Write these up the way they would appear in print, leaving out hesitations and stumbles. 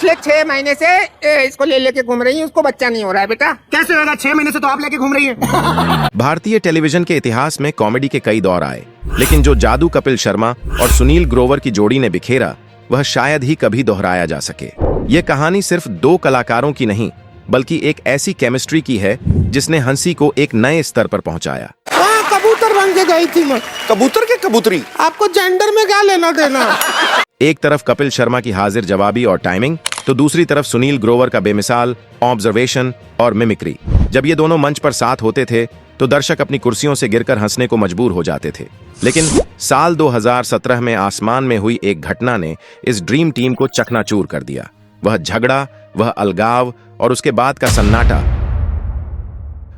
पिछले 6 महीने से इसको ले लेके घूम रही है, उसको बच्चा नहीं हो रहा है बेटा। कैसे होगा? 6 महीने से तो आप लेके घूम रही हैं। भारतीय टेलीविजन के इतिहास में कॉमेडी के कई दौर आए, लेकिन जो जादू कपिल शर्मा और सुनील ग्रोवर की जोड़ी ने बिखेरा वह शायद ही कभी दोहराया जा सके। ये कहानी सिर्फ 2 कलाकारों की नहीं बल्कि एक ऐसी केमिस्ट्री की है जिसने हंसी को एक नए स्तर पर पहुंचाया। कबूतर बन के गई थी मैं। कबूतर के कबूतरी? आपको जेंडर में क्या लेना देना। एक तरफ कपिल शर्मा की हाजिर जवाबी और टाइमिंग, तो दूसरी तरफ सुनील ग्रोवर का बेमिसाल ऑब्जर्वेशन और मिमिक्री। जब ये दोनों मंच पर साथ होते थे तो दर्शक अपनी कुर्सियों से गिरकर हंसने को मजबूर हो जाते थे। लेकिन साल 2017 में आसमान में हुई एक घटना ने इस ड्रीम टीम को चकनाचूर कर दिया। वह झगड़ा, वह अलगाव और उसके बाद का सन्नाटा।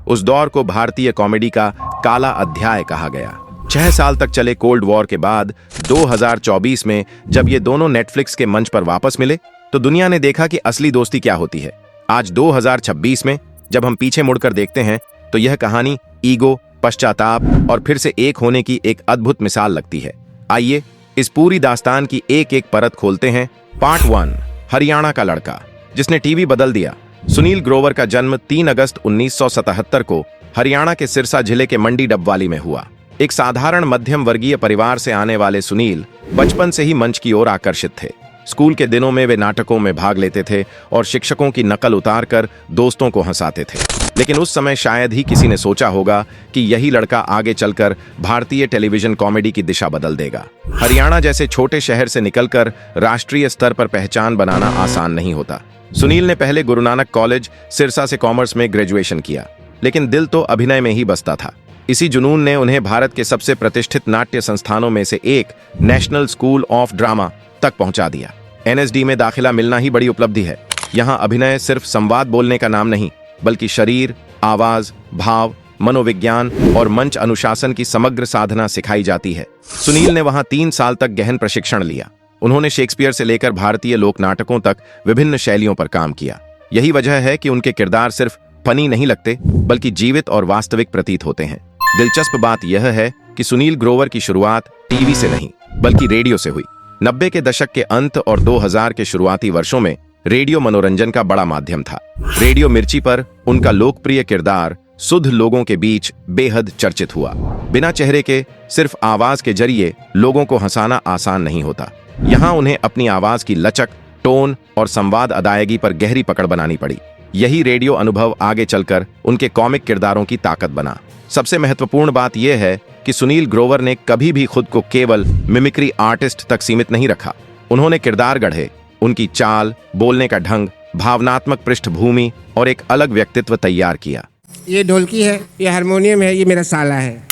उस दौर को भारतीय कॉमेडी का काला अध्याय कहा गया। 6 साल तक चले कोल्ड वॉर के बाद 2024 में जब ये दोनों नेटफ्लिक्स के मंच पर वापस मिले तो दुनिया ने देखा कि असली दोस्ती क्या होती है। आज 2026 में जब हम पीछे मुड़कर देखते हैं तो यह कहानी ईगो, पश्चाताप और फिर से एक होने की एक अद्भुत मिसाल लगती है। आइए इस पूरी दास्तान की एक एक परत खोलते हैं। पार्ट 1, हरियाणा का लड़का जिसने टीवी बदल दिया। सुनील ग्रोवर का जन्म 3 अगस्त 1977 को हरियाणा के सिरसा जिले के मंडी डबवाली में हुआ। एक साधारण मध्यम वर्गीय परिवार से आने वाले सुनील बचपन से ही मंच की ओर आकर्षित थे। स्कूल के दिनों में वे नाटकों में भाग लेते थे और शिक्षकों की नकल उतारकर दोस्तों को हंसाते थे। लेकिन उस समय शायद ही किसी ने सोचा होगा कि यही लड़का आगे चलकर भारतीय टेलीविजन कॉमेडी की दिशा बदल देगा। हरियाणा जैसे छोटे शहर से निकलकर राष्ट्रीय स्तर पर पहचान बनाना आसान नहीं होता। सुनील ने पहले गुरु नानक कॉलेज सिरसा से कॉमर्स में ग्रेजुएशन किया, लेकिन दिल तो अभिनय में ही बसता था। इसी जुनून ने उन्हें भारत के सबसे प्रतिष्ठित नाट्य संस्थानों में से एक नेशनल स्कूल ऑफ ड्रामा तक पहुंचा दिया। NSD में दाखिला मिलना ही बड़ी उपलब्धि है। यहाँ अभिनय सिर्फ संवाद बोलने का नाम नहीं बल्कि शरीर, आवाज, भाव, मनोविज्ञान और मंच अनुशासन की समग्र साधना सिखाई जाती है। सुनील ने वहां 3 साल तक गहन प्रशिक्षण लिया। उन्होंने शेक्सपियर से लेकर भारतीय लोक नाटकों तक विभिन्न शैलियों पर काम किया। यही वजह है कि उनके किरदार सिर्फ फनी नहीं लगते बल्कि जीवित और वास्तविक प्रतीत होते हैं। दिलचस्प बात यह है कि सुनील ग्रोवर की शुरुआत टीवी से नहीं बल्कि रेडियो से हुई। 90 के दशक के अंत और 2000 के शुरुआती वर्षों में रेडियो मनोरंजन का बड़ा माध्यम था। रेडियो मिर्ची पर उनका लोकप्रिय किरदार शुद्ध लोगों के बीच बेहद चर्चित हुआ। बिना चेहरे के सिर्फ आवाज के जरिए लोगों को हंसाना आसान नहीं होता। यहाँ उन्हें अपनी आवाज की लचक, टोन और संवाद अदायगी पर गहरी पकड़ बनानी पड़ी। यही रेडियो अनुभव आगे चलकर उनके कॉमिक किरदारों की ताकत बना। सबसे महत्वपूर्ण बात यह है कि सुनील ग्रोवर ने कभी भी खुद को केवल मिमिक्री आर्टिस्ट तक सीमित नहीं रखा। उन्होंने किरदार गढ़े। उनकी चाल, बोलने का ढंग, भावनात्मक पृष्ठभूमि और एक अलग व्यक्तित्व तैयार किया। ये ढोलकी है, ये हारमोनियम है, ये मेरा साला है।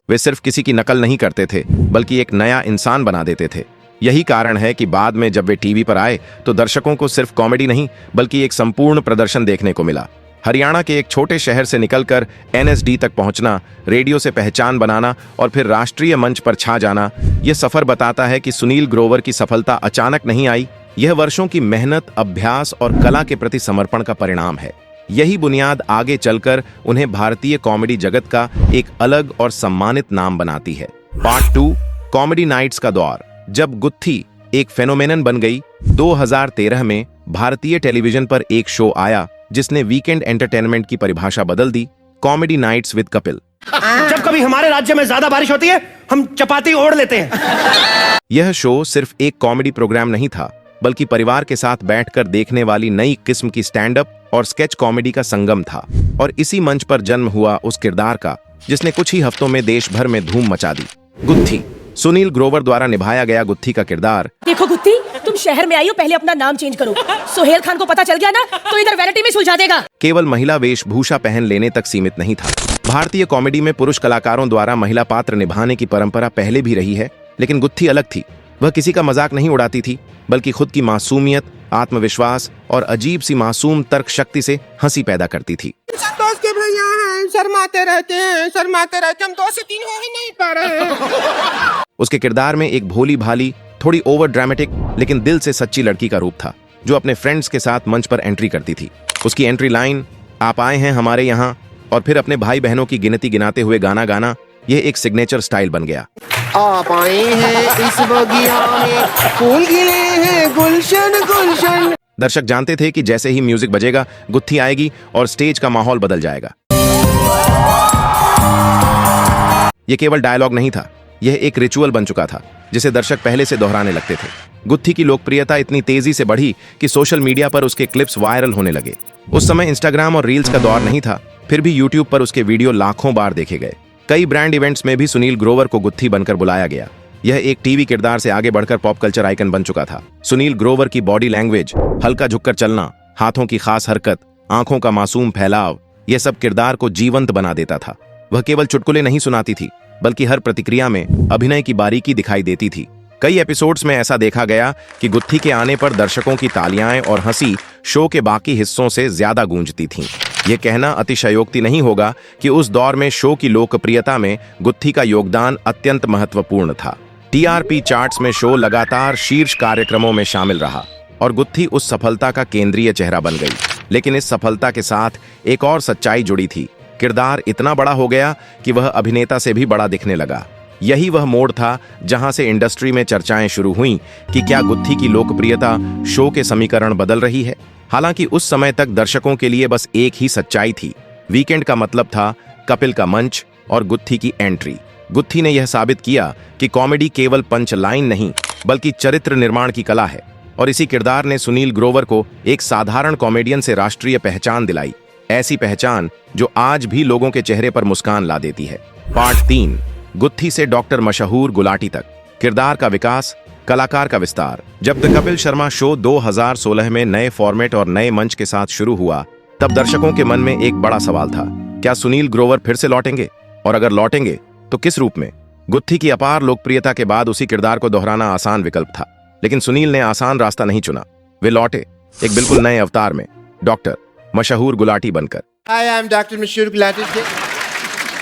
वे सिर्फ किसी की नकल नहीं करते थे बल्कि एक नया इंसान बना देते थे। यही कारण है कि बाद में जब वे टीवी पर आए तो दर्शकों को सिर्फ कॉमेडी नहीं बल्कि एक संपूर्ण प्रदर्शन देखने को मिला। हरियाणा के एक छोटे शहर से निकलकर NSD तक पहुंचना, रेडियो से पहचान बनाना और फिर राष्ट्रीय मंच पर छा जाना, यह सफर बताता है कि सुनील ग्रोवर की सफलता अचानक नहीं आई। यह वर्षों की मेहनत, अभ्यास और कला के प्रति समर्पण का परिणाम है। यही बुनियाद आगे चलकर उन्हें भारतीय कॉमेडी जगत का एक अलग और सम्मानित नाम बनाती है। पार्ट 2, कॉमेडी नाइट्स का दौर, जब गुत्थी एक फेनोमेनन बन गई। 2013 में भारतीय टेलीविजन पर एक शो आया जिसने वीकेंड एंटरटेनमेंट की परिभाषा बदल दी, कॉमेडी नाइट्स विद कपिल। जब कभी हमारे राज्य में ज्यादा बारिश होती है हम चपाती ओढ़ लेते हैं। यह शो सिर्फ एक कॉमेडी प्रोग्राम नहीं था बल्कि परिवार के साथ बैठकर देखने वाली नई किस्म की स्टैंड अप और स्केच कॉमेडी का संगम था। और इसी मंच पर जन्म हुआ उस किरदार का जिसने कुछ ही हफ्तों में देश भर में धूम मचा दी, गुत्थी। सुनील ग्रोवर द्वारा निभाया गया गुत्थी का किरदार। देखो गुत्थी, तुम शहर में आई हो, पहले अपना नाम चेंज करो। सोहेल खान को पता चल गया ना तो इधर वैनिटी में सुलझा देगा। केवल महिला वेशभूषा पहन लेने तक सीमित नहीं था। भारतीय कॉमेडी में पुरुष कलाकारों द्वारा महिला पात्र निभाने की परंपरा पहले भी रही है, लेकिन गुत्थी अलग थी। वह किसी का मजाक नहीं उड़ाती थी बल्कि खुद की मासूमियत, आत्मविश्वास और अजीब सी मासूम तर्क शक्ति से हंसी पैदा करती थी। दोस्त के भैया हैं, शर्माते रहते हैं, हम 2 से 3 हो ही नहीं पा रहे हैं। उसके किरदार में एक भोली भाली, थोड़ी ओवर ड्रामेटिक लेकिन दिल से सच्ची लड़की का रूप था जो अपने फ्रेंड्स के साथ मंच पर एंट्री करती थी। उसकी एंट्री लाइन, आप आए हैं हमारे यहाँ, और फिर अपने भाई बहनों की गिनती गिनाते हुए गाना गाना, यह एक सिग्नेचर स्टाइल बन गया। आप आए हैं इस बगिया में, फूल खिले हैं गुलशन गुलशन। दर्शक जानते थे कि जैसे ही म्यूजिक बजेगा गुत्थी आएगी और स्टेज का माहौल बदल जाएगा। यह केवल डायलॉग नहीं था, यह एक रिचुअल बन चुका था जिसे दर्शक पहले से दोहराने लगते थे। गुत्थी की लोकप्रियता इतनी तेजी से बढ़ी कि सोशल मीडिया पर उसके क्लिप्स वायरल होने लगे। उस समय इंस्टाग्राम और रील्स का दौर नहीं था, फिर भी यूट्यूब पर उसके वीडियो लाखों बार देखे गए। कई ब्रांड इवेंट्स में भी सुनील ग्रोवर को गुत्थी बनकर बुलाया गया। यह एक टीवी किरदार से आगे बढ़कर पॉप कल्चर आइकन बन चुका था। सुनील ग्रोवर की बॉडी लैंग्वेज, हल्का झुककर चलना, हाथों की खास हरकत, आंखों का मासूम फैलाव, यह सब किरदार को जीवंत बना देता था। वह केवल चुटकुले नहीं सुनाती थी, बल्कि हर प्रतिक्रिया में अभिनय की बारीकी दिखाई देती थी। कई एपिसोड्स में ऐसा देखा गया कि गुत्थी के आने पर दर्शकों की तालियां और हंसी शो के बाकी हिस्सों से ज्यादा गूंजती थीं। यह कहना अतिशयोक्ति नहीं होगा कि उस दौर में शो की लोकप्रियता में गुत्थी का योगदान अत्यंत महत्वपूर्ण था। टीआरपी चार्ट्स में शो लगातार शीर्ष कार्यक्रमों में शामिल रहा और गुत्थी उस सफलता का केंद्रीय चेहरा बन गई। लेकिन इस सफलता के साथ एक और सच्चाई जुड़ी थी। किरदार इतना बड़ा हो गया कि वह अभिनेता से भी बड़ा दिखने लगा। यही वह मोड़ था जहां से इंडस्ट्री में चर्चाएं शुरू हुईं कि क्या गुत्थी की लोकप्रियता शो के समीकरण बदल रही है। हालांकि उस समय तक दर्शकों के लिए बस एक ही सच्चाई थी। वीकेंड का मतलब था कपिल का मंच और गुत्थी की एंट्री। गुत्थी ने यह साबित किया कि कॉमेडी केवल पंच लाइन नहीं, बल्कि चरित्र निर्माण की कला है। और इसी किरदार ने सुनील ग्रोवर को एक साधारण कॉमेडियन से राष्ट्रीय पहचान दिलाई, ऐसी पहचान जो आज भी लोगों के चेहरे पर मुस्कान ला देती है। पार्ट 3, गुत्थी से डॉक्टर मशहूर गुलाटी तक, किरदार का विकास, कलाकार का विस्तार। जब द कपिल शर्मा शो 2016 में नए फॉर्मेट और नए मंच के साथ शुरू हुआ, तब दर्शकों के मन में एक बड़ा सवाल था, क्या सुनील ग्रोवर फिर से लौटेंगे, और अगर लौटेंगे तो किस रूप में। गुत्थी की अपार लोकप्रियता के बाद उसी किरदार को दोहराना आसान विकल्प था, लेकिन सुनील ने आसान रास्ता नहीं चुना। वे लौटे एक बिल्कुल नए अवतार में, डॉक्टर मशहूर गुलाटी बनकर। Hi, I'm Dr. मशहूर गुलाटी।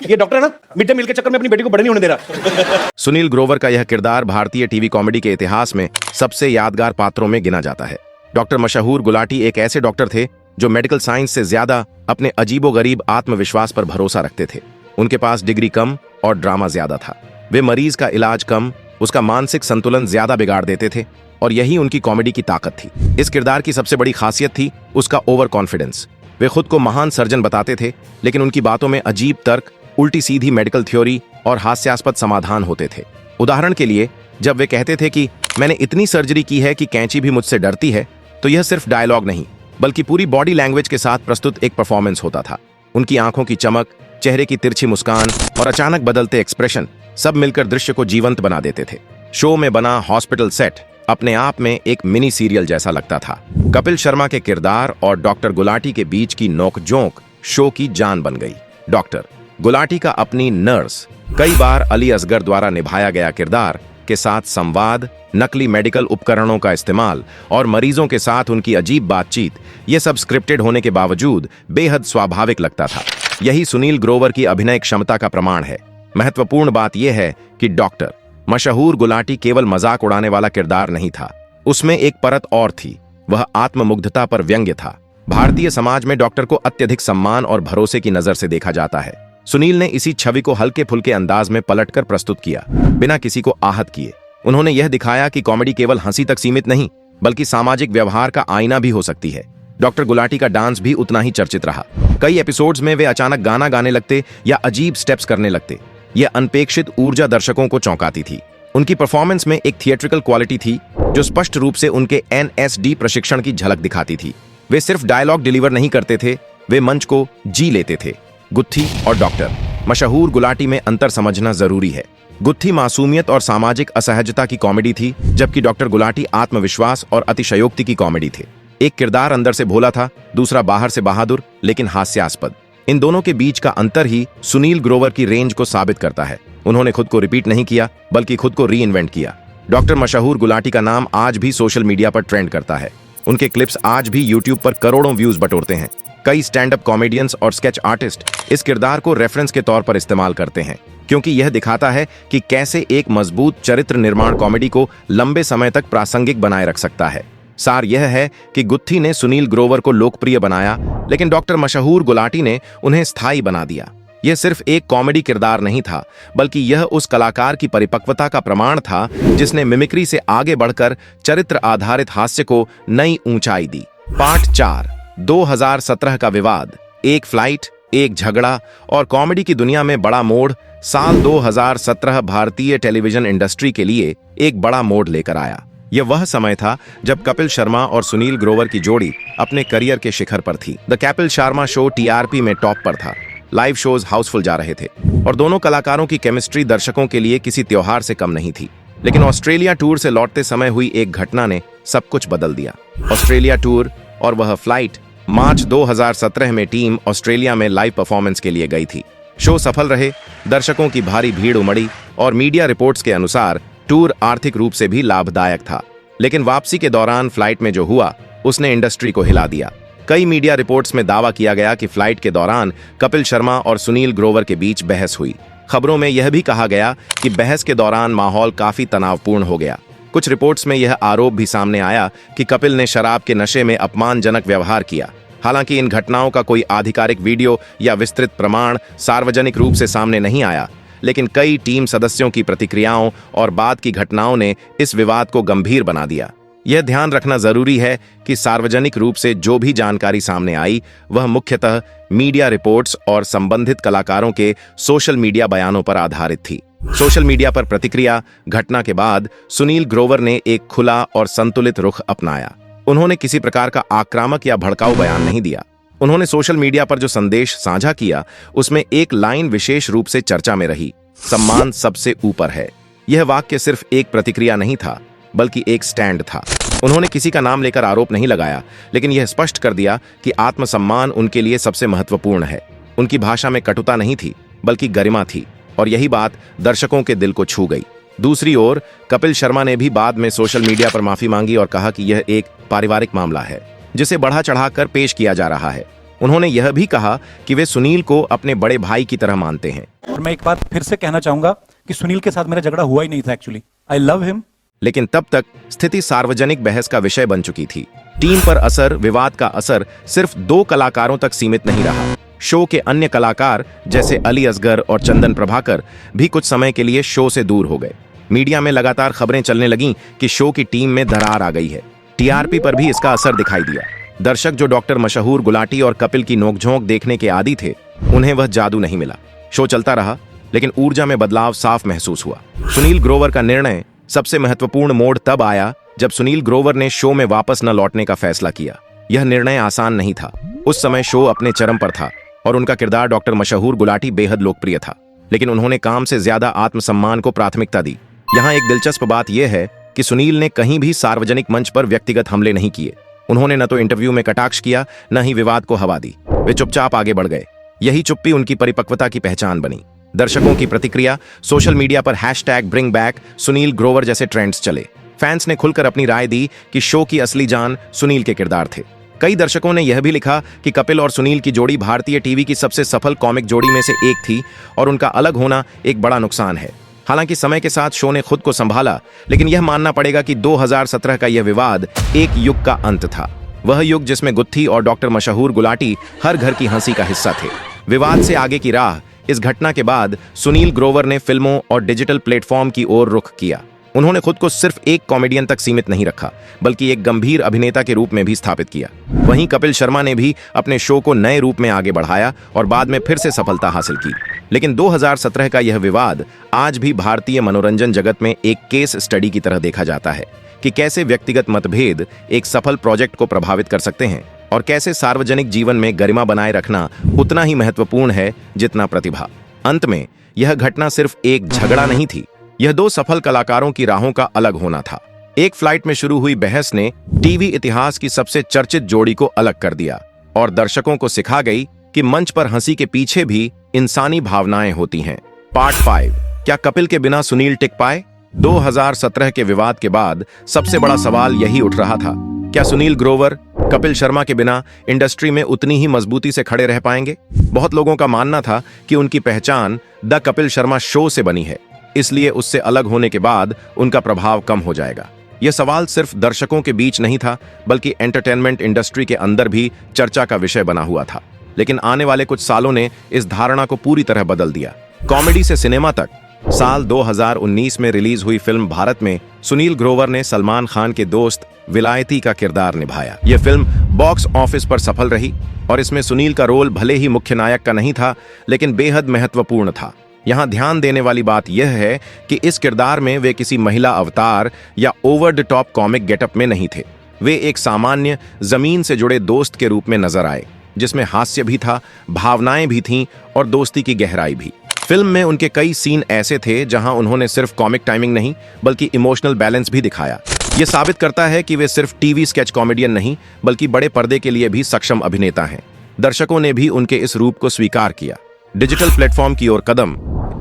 ये डॉक्टर है ना, मिड डे मील के चक्कर में अपनी बेटी को बड़े नहीं होने दे रहा। सुनील ग्रोवर का यह किरदार भारतीय टीवी कॉमेडी के इतिहास में सबसे यादगार पात्रों में गिना जाता है। डॉक्टर मशहूर गुलाटी एक ऐसे डॉक्टर थे जो मेडिकल साइंस से ज्यादा अपने अजीबोगरीब आत्मविश्वास पर भरोसा रखते थे। उनके पास डिग्री कम और ड्रामा ज्यादा था। वे मरीज का इलाज कम, उसका मानसिक संतुलन ज्यादा बिगाड़ देते थे, और यही उनकी कॉमेडी की ताकत थी। इस किरदार की सबसे बड़ी खासियत थी उसका ओवर कॉन्फिडेंस। वे खुद को महान सर्जन बताते थे, लेकिन उनकी बातों में अजीब तर्क, उल्टी सीधी मेडिकल थ्योरी और हास्यास्पद समाधान होते थे। उदाहरण के लिए, जब वे कहते थे कि मैंने इतनी सर्जरी की है कि कैंची भी मुझसे डरती है, तो यह सिर्फ डायलॉग नहीं, बल्कि पूरी बॉडी लैंग्वेज के साथ प्रस्तुत एक परफॉर्मेंस होता था। उनकी आंखों की चमक, चेहरे की तिरछी मुस्कान और अचानक बदलते एक्सप्रेशन सब मिलकर दृश्य को जीवंत बना देते थे। शो में बना हॉस्पिटल सेट अपने आप में एक मिनी सीरियल जैसा लगता था। कपिल शर्मा के किरदार और डॉक्टर गुलाटी के बीच की नोकझोंक शो की जान बन गई। डॉक्टर गुलाटी का अपनी नर्स, कई बार अली असगर द्वारा निभाया गया किरदार के साथ संवाद, नकली मेडिकल उपकरणों का इस्तेमाल और मरीजों के साथ उनकी अजीब बातचीत, ये सब स्क्रिप्टेड होने के बावजूद बेहद स्वाभाविक लगता था। यही सुनील ग्रोवर की अभिनय क्षमता का प्रमाण है। महत्वपूर्ण बात यह है कि डॉक्टर मशहूर गुलाटी केवल मजाक उड़ाने वाला किरदार नहीं था, उसमें एक परत और थी। वह आत्ममुग्धता पर व्यंग्य था। भारतीय समाज में डॉक्टर को अत्यधिक सम्मान और भरोसे की नजर से देखा जाता है। सुनील ने इसी छवि को हल्के फुल्के अंदाज में पलटकर प्रस्तुत किया, बिना किसी को आहत किए। उन्होंने यह दिखाया कि कॉमेडी केवल हंसी तक सीमित नहीं, बल्कि सामाजिक व्यवहार का आईना भी हो सकती है। डॉक्टर गुलाटी का डांस भी उतना ही चर्चित रहा। कई एपिसोड्स में वे अचानक गाना गाने लगते या अजीब स्टेप्स करने लगते। यह अनपेक्षित ऊर्जा दर्शकों को चौंकाती थी। उनकी परफॉर्मेंस में एक थिएट्रिकल क्वालिटी थी जो स्पष्ट रूप से उनके NSD प्रशिक्षण की झलक दिखाती थी। वे सिर्फ डायलॉग डिलीवर नहीं करते थे, वे मंच को जी लेते थे। गुत्थी और डॉक्टर मशहूर गुलाटी में अंतर समझना जरूरी है। गुत्थी मासूमियत और सामाजिक असहजता की कॉमेडी थी, जबकि डॉक्टर गुलाटी आत्मविश्वास और अतिशयोक्ति की कॉमेडी थे। एक किरदार अंदर से भोला था, दूसरा बाहर से बहादुर लेकिन हास्यास्पद। इन दोनों के बीच का अंतर ही सुनील ग्रोवर की रेंज को साबित करता है। उन्होंने खुद को रिपीट नहीं किया, बल्कि खुद को री इन्वेंट किया। डॉक्टर मशहूर गुलाटी का नाम आज भी सोशल मीडिया पर ट्रेंड करता है। उनके क्लिप्स आज भी यूट्यूब पर करोड़ों व्यूज बटोरते हैं। कई स्टैंड अप कॉमेडियंस और स्केच आर्टिस्ट इस किरदार को रेफरेंस के तौर पर इस्तेमाल करते हैं, क्योंकि यह दिखाता है कि कैसे एक मजबूत चरित्र निर्माण कॉमेडी को लंबे समय तक प्रासंगिक बनाए रख सकता है। सार यह है कि गुत्थी ने सुनील ग्रोवर को लोकप्रिय बनाया, लेकिन डॉक्टर मशहूर गुलाटी ने उन्हें स्थायी बना दिया। यह सिर्फ एक कॉमेडी किरदार नहीं था, बल्कि यह उस कलाकार की परिपक्वता का प्रमाण था जिसने मिमिक्री से आगे बढ़कर चरित्र आधारित हास्य को नई ऊंचाई दी। पार्ट 4, 2017 का विवाद, एक फ्लाइट, एक झगड़ा और कॉमेडी की दुनिया में बड़ा मोड़। साल 2017 भारतीय टेलीविजन इंडस्ट्री के लिए एक बड़ा मोड़ लेकर आया। यह वह समय था जब कपिल शर्मा और सुनील ग्रोवर की जोड़ी अपने करियर के शिखर पर थी। The Kapil Sharma show TRP में टॉप पर था। लाइव शोज हाउसफुल जा रहे थे और दोनों कलाकारों की केमिस्ट्री दर्शकों के लिए किसी त्योहार से कम नहीं थी। लेकिन ऑस्ट्रेलिया टूर से लौटते समय हुई एक घटना ने सब कुछ बदल दिया। ऑस्ट्रेलिया टूर और वह फ्लाइट। मार्च 2017 में टीम ऑस्ट्रेलिया में लाइव परफॉर्मेंस के लिए गई थी। शो सफल रहे, दर्शकों की भारी भीड़ उमड़ी और मीडिया रिपोर्ट्स के अनुसार टूर आर्थिक रूप से भी लाभदायक था। लेकिन वापसी के दौरान फ्लाइट में जो हुआ उसने इंडस्ट्री को हिला दिया। कई मीडिया रिपोर्ट्स में दावा किया गया कि फ्लाइट के दौरान कपिल शर्मा और सुनील ग्रोवर के बीच बहस हुई। खबरों में यह भी कहा गया कि बहस के दौरान माहौल काफी तनावपूर्ण हो गया। कुछ रिपोर्ट्स में यह आरोप भी सामने आया कि कपिल ने शराब के नशे में अपमानजनक व्यवहार किया। हालांकि इन घटनाओं का कोई आधिकारिक वीडियो या विस्तृत प्रमाण सार्वजनिक रूप से सामने नहीं आया, लेकिन कई टीम सदस्यों की प्रतिक्रियाओं और बाद की घटनाओं ने इस विवाद को गंभीर बना दिया। यह ध्यान रखना जरूरी है कि सार्वजनिक रूप से जो भी जानकारी सामने आई वह मुख्यतः मीडिया रिपोर्ट्स और संबंधित कलाकारों के सोशल मीडिया बयानों पर आधारित थी। सोशल मीडिया पर प्रतिक्रिया। घटना के बाद सुनील ग्रोवर ने एक खुला और संतुलित रुख अपनाया। उन्होंने किसी प्रकार का आक्रामक या भड़काऊ बयान नहीं दिया। उन्होंने सोशल मीडिया पर जो संदेश साझा किया उसमें एक लाइन विशेष रूप से चर्चा में रही, सम्मान सबसे ऊपर है। यह वाक्य सिर्फ एक प्रतिक्रिया नहीं था, बल्कि एक स्टैंड था। उन्होंने किसी का नाम लेकर आरोप नहीं लगाया, लेकिन यह स्पष्ट कर दिया कि आत्मसम्मान उनके लिए सबसे महत्वपूर्ण है। उनकी भाषा में कटुता नहीं थी, बल्कि गरिमा थी, और यही बात दर्शकों के दिल को छू गई। दूसरी ओर कपिल शर्मा ने भी बाद में सोशल मीडिया पर माफी मांगी और कहा कि यह एक पारिवारिक मामला है जिसे बढ़ा चढ़ाकर पेश किया जा रहा है। उन्होंने यह भी कहा कि वे सुनील को अपने बड़े भाई की तरह मानते हैं। और मैं एक बात फिर से कहना चाहूंगा कि सुनील के साथ मेरा झगड़ा हुआ ही नहीं था। Actually I love him. लेकिन तब तक स्थिति सार्वजनिक बहस का विषय बन चुकी थी। टीम पर असर, विवाद का असर सिर्फ 2 कलाकारों तक सीमित नहीं रहा। शो के अन्य कलाकार जैसे अली असगर और चंदन प्रभाकर भी कुछ समय के लिए शो से दूर हो गए। मीडिया में लगातार खबरें चलने लगीं कि शो की टीम में दरार आ गई है। टीआरपी पर भी इसका असर दिखाई दिया। दर्शक जो डॉक्टर मशहूर गुलाटी और कपिल की नोकझोंक देखने के आदी थे, उन्हें वह जादू नहीं मिला। शो चलता रहा, लेकिन ऊर्जा में बदलाव साफ महसूस हुआ। सुनील ग्रोवर का निर्णय सबसे महत्वपूर्ण मोड़ तब आया जब सुनील ग्रोवर ने शो में वापस न लौटने का फैसला किया। यह निर्णय आसान नहीं था। उस समय शो अपने चरम पर था और उनका किरदार डॉक्टर मशहूर गुलाटी बेहद लोकप्रिय था, लेकिन उन्होंने काम से ज्यादा आत्मसम्मान को प्राथमिकता दी। यहाँ एक दिलचस्प बात यह है कि सुनील ने कहीं भी सार्वजनिक मंच पर व्यक्तिगत हमले नहीं किए। उन्होंने न तो इंटरव्यू में कटाक्ष किया, न ही विवाद को हवा दी। वे चुपचाप आगे बढ़ गए। यही चुप्पी उनकी परिपक्वता की पहचान बनी। दर्शकों की प्रतिक्रिया। सोशल मीडिया पर #BringBack सुनील ग्रोवर जैसे ट्रेंड्स चले। फैंस ने खुलकर अपनी राय दी कि शो की असली जान सुनील के किरदार थे। कई दर्शकों ने यह भी लिखा कि कपिल और सुनील की जोड़ी भारतीय टीवी की सबसे सफल कॉमिक जोड़ी में से एक थी और उनका अलग होना एक बड़ा नुकसान है। हालांकि समय के साथ शो ने खुद को संभाला, लेकिन यह मानना पड़ेगा कि 2017 का यह विवाद एक युग का अंत था। वह युग जिसमें गुत्थी और डॉक्टर मशहूर गुलाटी हर घर की हंसी का हिस्सा थे। विवाद से आगे की राह। इस घटना के बाद सुनील ग्रोवर ने फिल्मों और डिजिटल प्लेटफॉर्म की ओर रुख किया। उन्होंने खुद को सिर्फ एक कॉमेडियन तक सीमित नहीं रखा, बल्कि एक गंभीर अभिनेता के रूप में भी स्थापित किया। वहीं कपिल शर्मा ने भी अपने शो को नए रूप में आगे बढ़ाया और बाद में फिर से सफलता हासिल की। लेकिन 2017 का यह विवाद आज भी भारतीय मनोरंजन जगत में एक केस स्टडी की तरह देखा जाता है कि कैसे व्यक्तिगत मतभेद एक सफल प्रोजेक्ट को प्रभावित कर सकते हैं और कैसे सार्वजनिक जीवन में गरिमा बनाए रखना उतना ही महत्वपूर्ण है जितना प्रतिभा। अंत में यह घटना सिर्फ एक झगड़ा नहीं थी, यह 2 सफल कलाकारों की राहों का अलग होना था। एक फ्लाइट में शुरू हुई बहस ने टीवी इतिहास की सबसे चर्चित जोड़ी को अलग कर दिया और दर्शकों को सिखा गई कि मंच पर हंसी के पीछे भी इंसानी भावनाएं होती हैं। पार्ट 5, क्या कपिल के बिना सुनील टिक पाए? 2017 के विवाद के बाद सबसे बड़ा सवाल यही उठ रहा था, क्या सुनील ग्रोवर कपिल शर्मा के बिना इंडस्ट्री में उतनी ही मजबूती से खड़े रह पाएंगे? बहुत लोगों का मानना था कि उनकी पहचान द कपिल शर्मा शो से बनी है, इसलिए उससे अलग होने के बाद उनका प्रभाव कम हो जाएगा। यह सवाल सिर्फ दर्शकों के बीच नहीं था, बल्कि एंटरटेनमेंट इंडस्ट्री के अंदर भी चर्चा का विषय बना हुआ था। लेकिन आने वाले कुछ सालों ने इस धारणा को पूरी तरह बदल दिया। कॉमेडी से सिनेमा तक। साल 2019 में रिलीज हुई फिल्म भारत में सुनील ग्रोवर ने सलमान खान के दोस्त विलायती का किरदार निभाया। यह फिल्म बॉक्स ऑफिस पर सफल रही और इसमें सुनील का रोल भले ही मुख्य नायक का नहीं था, लेकिन बेहद महत्वपूर्ण था। यहां ध्यान देने वाली बात यह है कि इस किरदार में वे किसी महिला अवतार या over the top comic getup में नहीं थे। वे एक सामान्य जमीन से जुड़े दोस्त के रूप में नजर आए, जिसमें हास्य भी था, भावनाएं भी थीं और दोस्ती की गहराई भी। फिल्म में उनके कई सीन ऐसे थे जहां उन्होंने सिर्फ कॉमिक टाइमिंग नहीं बल्कि इमोशनल बैलेंस भी दिखाया। यह साबित करता है कि वे सिर्फ टीवी स्केच कॉमेडियन नहीं बल्कि बड़े पर्दे के लिए भी सक्षम अभिनेता हैं। दर्शकों ने भी उनके इस रूप को स्वीकार किया। डिजिटल प्लेटफॉर्म की ओर कदम।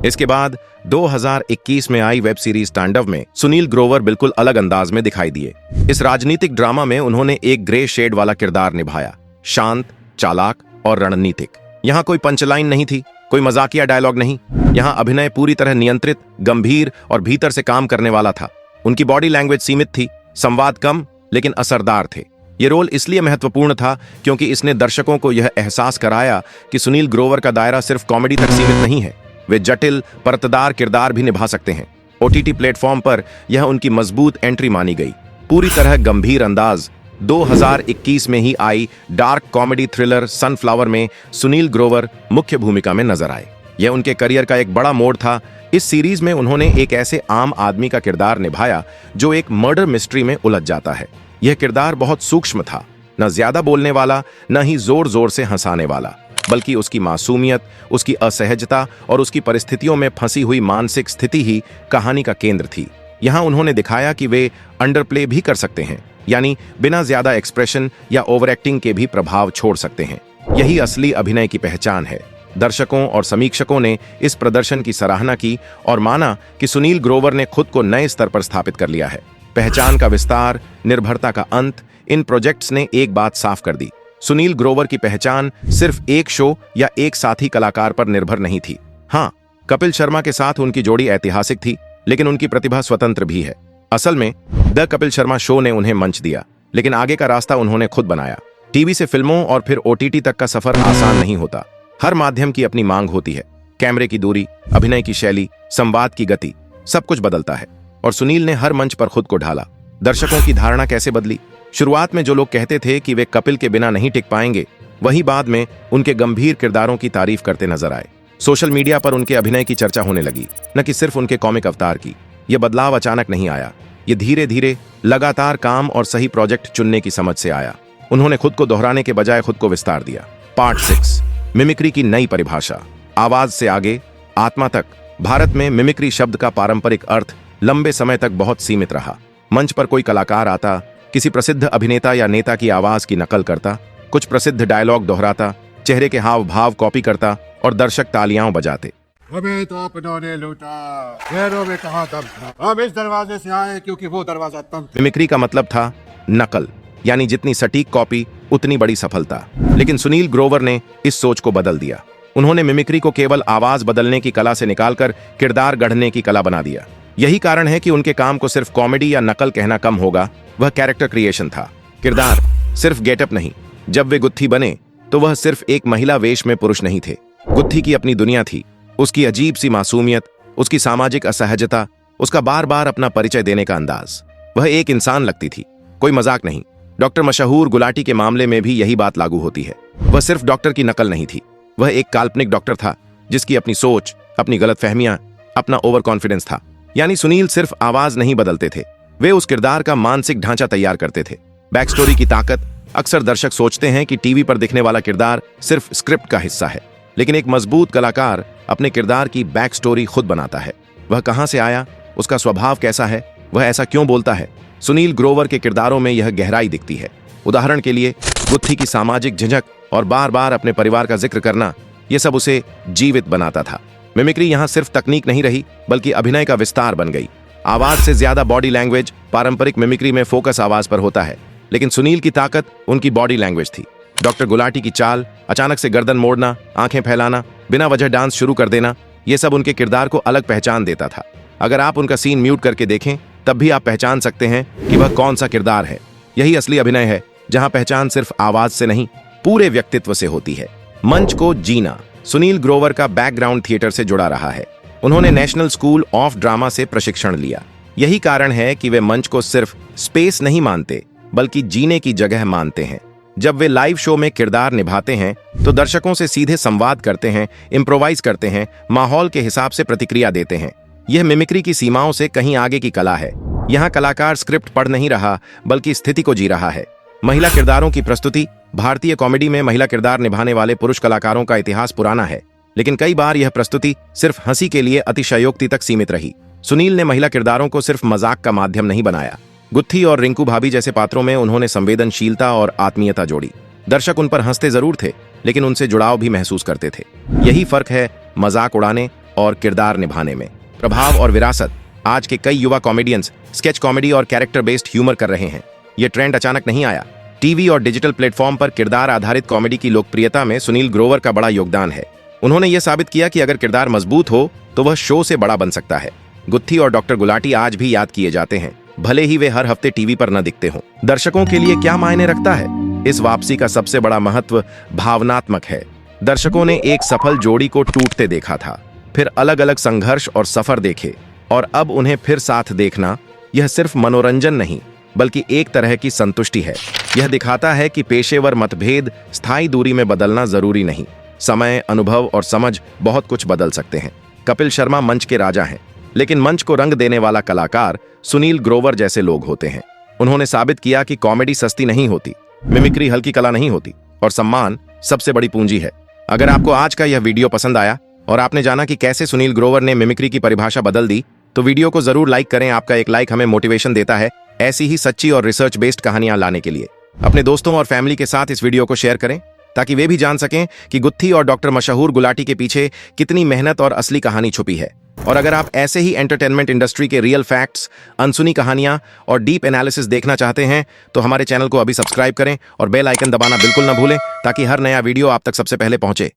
इसके बाद 2021 में आई वेब सीरीज तांडव में सुनील ग्रोवर बिल्कुल अलग अंदाज में दिखाई दिए। इस राजनीतिक ड्रामा में उन्होंने एक ग्रे शेड वाला किरदार निभाया, शांत, चालाक और रणनीतिक। यहाँ कोई पंचलाइन नहीं थी, कोई मजाकिया डायलॉग नहीं। यहाँ अभिनय पूरी तरह नियंत्रित, गंभीर और भीतर से काम करने वाला था। उनकी बॉडी लैंग्वेज सीमित थी, संवाद कम लेकिन असरदार थे। ये रोल इसलिए महत्वपूर्ण था क्योंकि इसने दर्शकों को यह एहसास कराया कि सुनील ग्रोवर का दायरा सिर्फ कॉमेडी तक सीमित नहीं है, वे जटिल, परतदार किरदार भी निभा सकते हैं। ओटीटी प्लेटफॉर्म पर यह उनकी मजबूत एंट्री मानी गई। पूरी तरह गंभीर अंदाज। 2021 में ही आई डार्क कॉमेडी थ्रिलर सनफ्लावर में सुनील ग्रोवर मुख्य भूमिका में नजर आए। यह उनके करियर का एक बड़ा मोड़ था। इस सीरीज में उन्होंने एक ऐसे आम आदमी का किरदार निभाया जो एक मर्डर मिस्ट्री में उलझ जाता है। यह किरदार बहुत सूक्ष्म था, न ज्यादा बोलने वाला, न ही जोर जोर से हंसाने वाला, बल्कि उसकी मासूमियत, उसकी असहजता और उसकी परिस्थितियों में फंसी हुई मानसिक स्थिति ही कहानी का केंद्र थी। यहां उन्होंने दिखाया कि वे अंडरप्ले भी कर सकते हैं, यानी बिना ज्यादा एक्सप्रेशन या ओवर एक्टिंग के भी प्रभाव छोड़ सकते हैं। यही असली अभिनय की पहचान है। दर्शकों और समीक्षकों ने इस प्रदर्शन की सराहना की और माना कि सुनील ग्रोवर ने खुद को नए स्तर पर स्थापित कर लिया है। पहचान का विस्तार, निर्भरता का अंत, इन प्रोजेक्ट्स ने एक बात साफ कर दी। सुनील ग्रोवर की पहचान सिर्फ एक शो या एक साथी कलाकार पर निर्भर नहीं थी। हाँ, कपिल शर्मा के साथ उनकी जोड़ी ऐतिहासिक थी, लेकिन उनकी प्रतिभा स्वतंत्र भी है। असल में द कपिल शर्मा शो ने उन्हें मंच दिया, लेकिन आगे का रास्ता उन्होंने खुद बनाया। टीवी से फिल्मों और फिर ओटीटी तक का सफर आसान नहीं होता। हर माध्यम की अपनी मांग होती है। कैमरे की दूरी, अभिनय की शैली, संवाद की गति, सब कुछ बदलता है। और सुनील ने हर मंच पर खुद को ढाला। दर्शकों की धारणा कैसे बदली? शुरुआत में जो लोग कहते थे कि वे कपिल के बिना नहीं टिक पाएंगे, वही बाद में उनके गंभीर किरदारों की तारीफ करते नजर आए। सोशल मीडिया पर उनके अभिनय की चर्चा होने लगी, न कि सिर्फ उनके कॉमिक अवतार की। यह बदलाव अचानक नहीं आया, ये धीरे धीरे लगातार काम और सही प्रोजेक्ट चुनने की समझ से आया। उन्होंने खुद को दोहराने के बजाय खुद को विस्तार दिया। पार्ट 6, मिमिक्री की नई परिभाषा। आवाज से आगे आत्मा तक। भारत में मिमिक्री शब्द का पारंपरिक अर्थ लंबे समय तक बहुत सीमित रहा। मंच पर कोई कलाकार आता, किसी प्रसिद्ध अभिनेता या नेता की आवाज की नकल करता, कुछ प्रसिद्ध डायलॉग दोहराता, चेहरे के हाव भाव कॉपी करता और दर्शक तालियां बजाते। हमें तो अपनों ने लूटा, घरों में कहां दम था, हम इस दरवाजे से आए क्योंकि वो दरवाजा तंग। मिमिक्री का मतलब था नकल, यानी जितनी सटीक कॉपी उतनी बड़ी सफलता। लेकिन सुनील ग्रोवर ने इस सोच को बदल दिया। उन्होंने मिमिक्री को केवल आवाज बदलने की कला से निकालकर किरदार गढ़ने की कला बना दिया। यही कारण है कि उनके काम को सिर्फ कॉमेडी या नकल कहना कम होगा। वह कैरेक्टर क्रिएशन था। किरदार, सिर्फ गेटअप नहीं। जब वे गुत्थी बने तो वह सिर्फ एक महिला वेश में पुरुष नहीं थे। गुत्थी की अपनी दुनिया थी, उसकी अजीब सी मासूमियत, उसकी सामाजिक असहजता, उसका बार बार अपना परिचय देने का अंदाज। वह एक इंसान लगती थी, कोई मजाक नहीं। डॉक्टर मशहूर गुलाटी के मामले में भी यही बात लागू होती है। वह सिर्फ डॉक्टर की नकल नहीं थी, वह एक काल्पनिक डॉक्टर था जिसकी अपनी सोच, अपनी गलतफहमियां, अपना ओवर कॉन्फिडेंस था। यानी सुनील सिर्फ आवाज नहीं बदलते थे, वे उस किरदार का मानसिक ढांचा तैयार करते थे। बैक स्टोरी की ताकत। अक्सर दर्शक सोचते हैं कि टीवी पर दिखने वाला किरदार सिर्फ स्क्रिप्ट का हिस्सा है, लेकिन एक मजबूत कलाकार अपने किरदार की बैक स्टोरी खुद बनाता है। वह कहां से आया, उसका स्वभाव कैसा है, वह ऐसा क्यों बोलता है। सुनील ग्रोवर के किरदारों में यह गहराई दिखती है। उदाहरण के लिए गुत्थी की सामाजिक झिझक और बार बार अपने परिवार का जिक्र करना, यह सब उसे जीवित बनाता था। मिमिक्री यहां सिर्फ तकनीक नहीं रही बल्कि अभिनय का विस्तार बन गई। आवाज से ज्यादा बॉडी लैंग्वेज। पारंपरिक मिमिक्री में फोकस आवाज पर होता है, लेकिन सुनील की ताकत उनकी बॉडी लैंग्वेज थी। डॉक्टर गुलाटी की चाल, अचानक से गर्दन मोड़ना, आंखें फैलाना, बिना वजह डांस शुरू कर देना, यह सब उनके किरदार को अलग पहचान देता था। अगर आप उनका सीन म्यूट करके देखें तब भी आप पहचान सकते हैं कि वह कौन सा किरदार है। यही असली अभिनय है, जहां पहचान सिर्फ आवाज से नहीं पूरे व्यक्तित्व से होती है। मंच को जीना सुनील ग्रोवर का बैकग्राउंड थिएटर से जुड़ा रहा है। उन्होंने नेशनल स्कूल ऑफ ड्रामा से प्रशिक्षण लिया। यही कारण है कि वे मंच को सिर्फ स्पेस नहीं मानते बल्कि जीने की जगह मानते हैं। जब वे लाइव शो में किरदार निभाते हैं तो दर्शकों से सीधे संवाद करते हैं, इम्प्रोवाइज करते हैं, माहौल के हिसाब से प्रतिक्रिया देते हैं। यह मिमिक्री की सीमाओं से कहीं आगे की कला है। यहाँ कलाकार स्क्रिप्ट पढ़ नहीं रहा बल्कि स्थिति को जी रहा है। महिला किरदारों की प्रस्तुति। भारतीय कॉमेडी में महिला किरदार निभाने वाले पुरुष कलाकारों का इतिहास पुराना है, लेकिन कई बार यह प्रस्तुति सिर्फ हंसी के लिए अतिशयोक्ति तक सीमित रही। सुनील ने महिला किरदारों को सिर्फ मजाक का माध्यम नहीं बनाया। गुत्थी और रिंकू भाभी जैसे पात्रों में उन्होंने संवेदनशीलता और आत्मीयता जोड़ी। दर्शक उन पर हंसते जरूर थे, लेकिन उनसे जुड़ाव भी महसूस करते थे। यही फर्क है मजाक उड़ाने और किरदार निभाने में। प्रभाव और विरासत। आज के कई युवा कॉमेडियंस स्केच कॉमेडी और कैरेक्टर बेस्ड ह्यूमर कर रहे हैं। यह ट्रेंड अचानक नहीं आया। टीवी और डिजिटल प्लेटफॉर्म पर किरदार आधारित कॉमेडी की लोकप्रियता में सुनील ग्रोवर का बड़ा योगदान है। उन्होंने यह साबित किया कि अगर किरदार मजबूत हो तो वह शो से बड़ा बन सकता है। गुत्थी और डॉक्टर गुलाटी आज भी याद किए जाते हैं, भले ही वे हर हफ्ते टीवी पर न दिखते हों। दर्शकों के लिए क्या मायने रखता है? इस वापसी का सबसे बड़ा महत्व भावनात्मक है। दर्शकों ने एक सफल जोड़ी को टूटते देखा था, फिर अलग अलग संघर्ष और सफर देखे, और अब उन्हें फिर साथ देखना यह सिर्फ मनोरंजन नहीं बल्कि एक तरह की संतुष्टि है। यह दिखाता है कि पेशेवर मतभेद स्थायी दूरी में बदलना जरूरी नहीं। समय, अनुभव और समझ बहुत कुछ बदल सकते हैं। कपिल शर्मा मंच के राजा हैं, लेकिन मंच को रंग देने वाला कलाकार सुनील ग्रोवर जैसे लोग होते हैं। उन्होंने साबित किया कि कॉमेडी सस्ती नहीं होती, मिमिक्री हल्की कला नहीं होती, और सम्मान सबसे बड़ी पूंजी है। अगर आपको आज का यह वीडियो पसंद आया और आपने जाना कि कैसे सुनील ग्रोवर ने मिमिक्री की परिभाषा बदल दी, तो वीडियो को जरूर लाइक करें। आपका एक लाइक हमें मोटिवेशन देता है ऐसी ही सच्ची और रिसर्च बेस्ड कहानियां लाने के लिए। अपने दोस्तों और फैमिली के साथ इस वीडियो को शेयर करें ताकि वे भी जान सकें कि गुत्थी और डॉक्टर मशहूर गुलाटी के पीछे कितनी मेहनत और असली कहानी छुपी है। और अगर आप ऐसे ही एंटरटेनमेंट इंडस्ट्री के रियल फैक्ट्स, अनसुनी कहानियां और डीप एनालिसिस देखना चाहते हैं तो हमारे चैनल को अभी सब्सक्राइब करें और बेल आइकन दबाना बिल्कुल न भूलें ताकि हर नया वीडियो आप तक सबसे पहले पहुंचे।